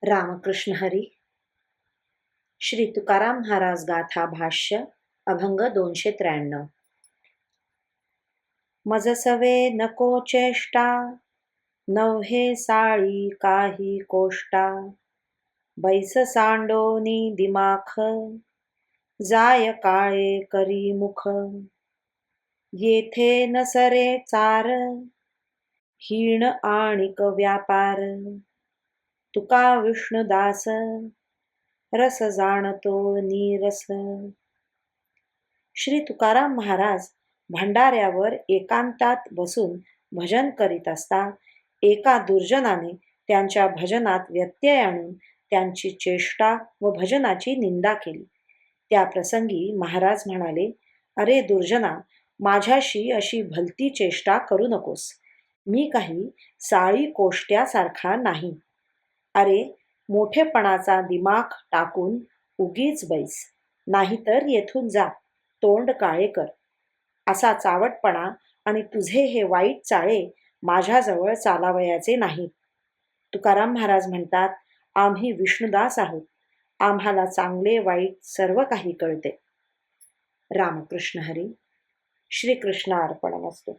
रामकृष्ण हरी. श्री तुकाराम महाराज गाथा भाष्य अभंग 293. मज सवे नको चेष्टा, नव्हे साळी काही कोष्टा. बैस सांडोनी दिमाख, जाय काळे करी मुख. येथे नसरे चार, हीण आणिक व्यापार. तुका विष्णुदास, रस जाणतो नीरस. श्री तुकाराम महाराज भंडाऱ्यावर एकांतात बसून भजन करीत असता एका दुर्जनाने त्यांच्या भजनात व्यत्यय आणून त्यांची चेष्टा व भजनाची निंदा केली. त्या प्रसंगी महाराज म्हणाले, अरे दुर्जना, माझ्याशी अशी भलती चेष्टा करू नकोस. मी काही साळी कोष्ट्यासारखा नाही. अरे, मोठेपणाचा दिमाग टाकून उगीच बैस, नाहीतर येथून जा, तोंड काळे कर. असा चावटपणा आणि तुझे हे वाईट चाळे माझ्याजवळ चालावयाचे नाहीत. तुकाराम महाराज म्हणतात, आम्ही विष्णुदास आहोत. आम्हाला चांगले वाईट सर्व काही कळते. रामकृष्ण हरी. श्रीकृष्ण अर्पणमस्तु.